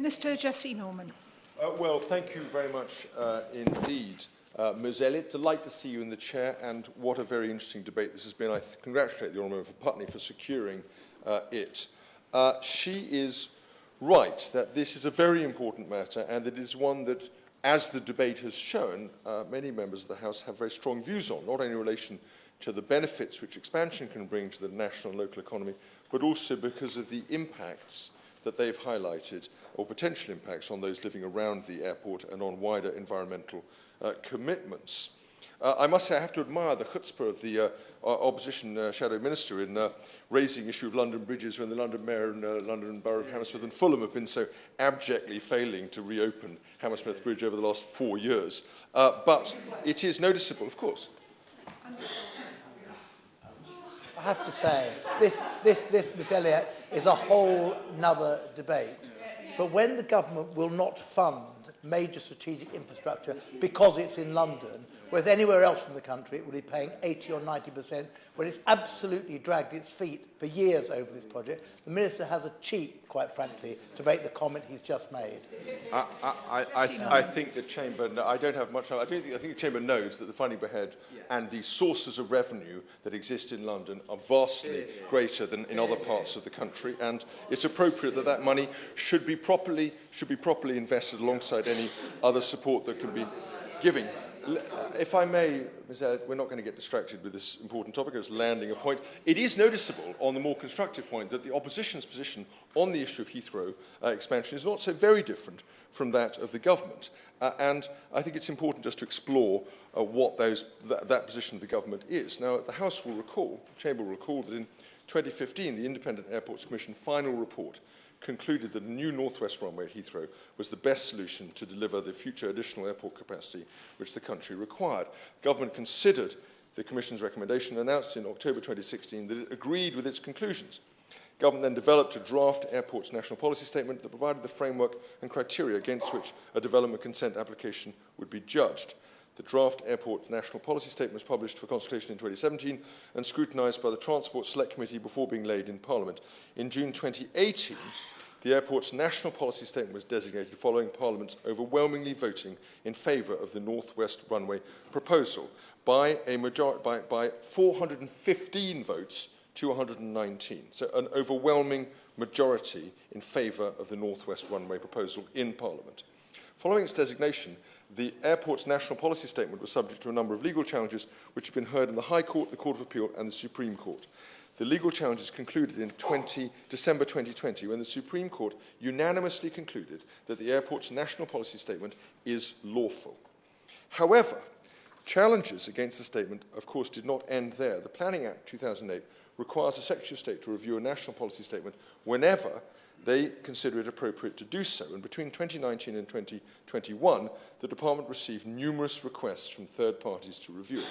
Minister Jessie Norman. Well, thank you very much indeed, Ms Elliott. Delight to see you in the chair, and what a very interesting debate this has been. I congratulate the Honourable Member for Putney for securing it. She is right that this is a very important matter, and it is one that, as the debate has shown, many members of the House have very strong views on, not only in relation to the benefits which expansion can bring to the national and local economy, but also because of the impacts that they've highlighted, or potential impacts on those living around the airport and on wider environmental commitments. I must say I have to admire the chutzpah of the opposition shadow minister in raising the issue of London bridges when the London Mayor and London Borough of Hammersmith and Fulham have been so abjectly failing to reopen Hammersmith Bridge over the last 4 years. But it is noticeable, of course. I have to say, this, Ms Elliott, is a whole nother debate. But when the government will not fund major strategic infrastructure because it's in London, whereas anywhere else in the country it will be paying 80 or 90%, when it's absolutely dragged its feet for years over this project, the Minister has a cheek, quite frankly, to make the comment he's just made. I think the Chamber, I don't have much, I think the Chamber knows that the funding per head and the sources of revenue that exist in London are vastly greater than in other parts of the country, and it's appropriate that that money should be properly invested alongside any other support that can be given. If I may, Ms. Elliott, we're not going to get distracted with this important topic. It's landing a point. It is noticeable, on the more constructive point, that the opposition's position on the issue of Heathrow expansion is not so very different from that of the government. And I think it's important just to explore what that position of the government is. Now, the House will recall, the Chamber will recall, that in 2015, the Independent Airports Commission final report concluded that a new northwest runway at Heathrow was the best solution to deliver the future additional airport capacity which the country required. The government considered the Commission's recommendation and announced in October 2016 that it agreed with its conclusions. The government then developed a draft airports national policy statement that provided the framework and criteria against which a development consent application would be judged. The draft Airport National Policy Statement was published for consultation in 2017 and scrutinised by the Transport Select Committee before being laid in Parliament. In June 2018, the Airport's National Policy Statement was designated following Parliament's overwhelmingly voting in favour of the North West Runway proposal by 415 votes to 119. So an overwhelming majority in favour of the North West Runway proposal in Parliament. Following its designation, the airport's national policy statement was subject to a number of legal challenges which have been heard in the High Court, the Court of Appeal and the Supreme Court. The legal challenges concluded in December 2020 when the Supreme Court unanimously concluded that the airport's national policy statement is lawful. However, challenges against the statement, of course, did not end there. The Planning Act 2008 requires the Secretary of State to review a national policy statement whenever they consider it appropriate to do so. And between 2019 and 2021, the Department received numerous requests from third parties to review it.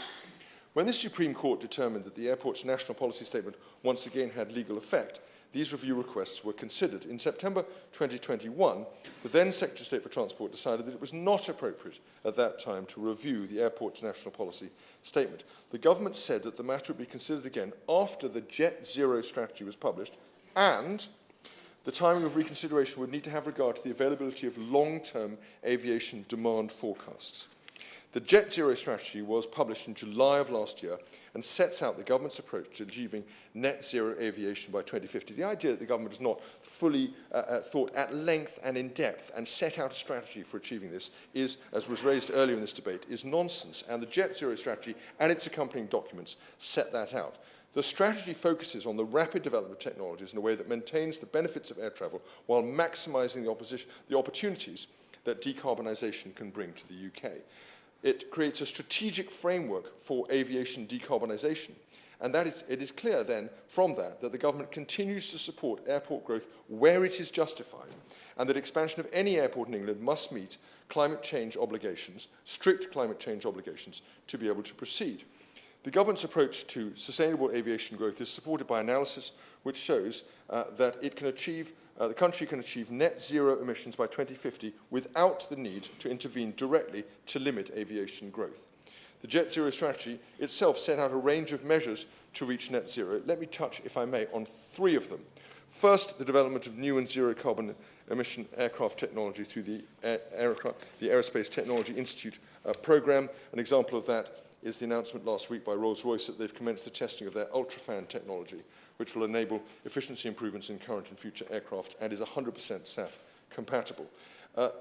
When the Supreme Court determined that the airport's national policy statement once again had legal effect, these review requests were considered. In September 2021, the then Secretary of State for Transport decided that it was not appropriate at that time to review the airport's national policy statement. The government said that the matter would be considered again after the Jet Zero strategy was published, and the timing of reconsideration would need to have regard to the availability of long-term aviation demand forecasts. The Jet Zero strategy was published in July of last year and sets out the government's approach to achieving net zero aviation by 2050. The idea that the government has not fully thought at length and in depth and set out a strategy for achieving this is, as was raised earlier in this debate, is nonsense, and the Jet Zero strategy and its accompanying documents set that out. The strategy focuses on the rapid development of technologies in a way that maintains the benefits of air travel while maximising the opportunities that decarbonisation can bring to the UK. It creates a strategic framework for aviation decarbonisation, and it is clear then from that the government continues to support airport growth where it is justified, and that expansion of any airport in England must meet climate change obligations, strict climate change obligations, to be able to proceed. The government's approach to sustainable aviation growth is supported by analysis which shows that the country can achieve net zero emissions by 2050 without the need to intervene directly to limit aviation growth. The Jet Zero strategy itself set out a range of measures to reach net zero. Let me touch, if I may, on 3 of them. First, the development of new and zero carbon emission aircraft technology through the Aerospace Technology Institute programme. An example of that is the announcement last week by Rolls-Royce that they've commenced the testing of their UltraFan technology, which will enable efficiency improvements in current and future aircraft and is 100% SAF compatible.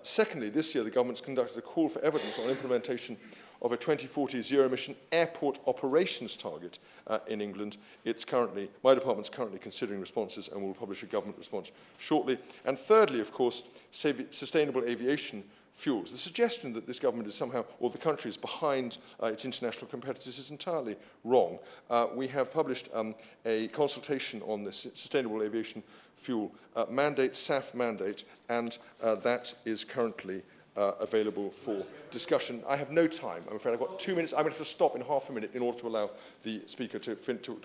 Secondly, this year the government's conducted a call for evidence on implementation of a 2040 zero-emission airport operations target in England. My department's currently considering responses and will publish a government response shortly. And thirdly, of course, sustainable aviation fuels. The suggestion that this government is somehow, or the country is behind its international competitors is entirely wrong. We have published a consultation on this sustainable aviation fuel mandate, SAF mandate, and that is currently available for discussion. I have no time, I'm afraid. I've got 2 minutes. I'm going to have to stop in half a minute in order to allow the Speaker to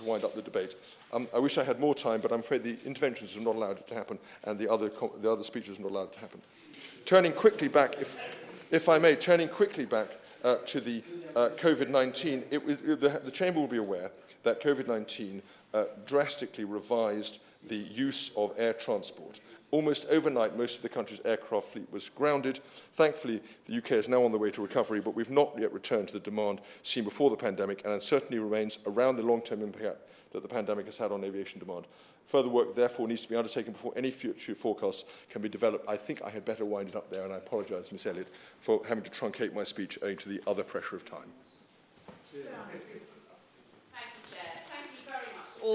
wind up the debate. I wish I had more time, but I'm afraid the interventions are not allowed to happen and the other speeches are not allowed to happen. Turning quickly back, if I may, turning quickly back to the COVID-19, the Chamber will be aware that COVID-19 drastically revised the use of air transport. Almost overnight, most of the country's aircraft fleet was grounded. Thankfully, the UK is now on the way to recovery, but we've not yet returned to the demand seen before the pandemic, and uncertainty remains around the long-term impact that the pandemic has had on aviation demand. Further work, therefore, needs to be undertaken before any future forecasts can be developed. I think I had better wind it up there, and I apologise, Ms Elliott, for having to truncate my speech owing to the other pressure of time.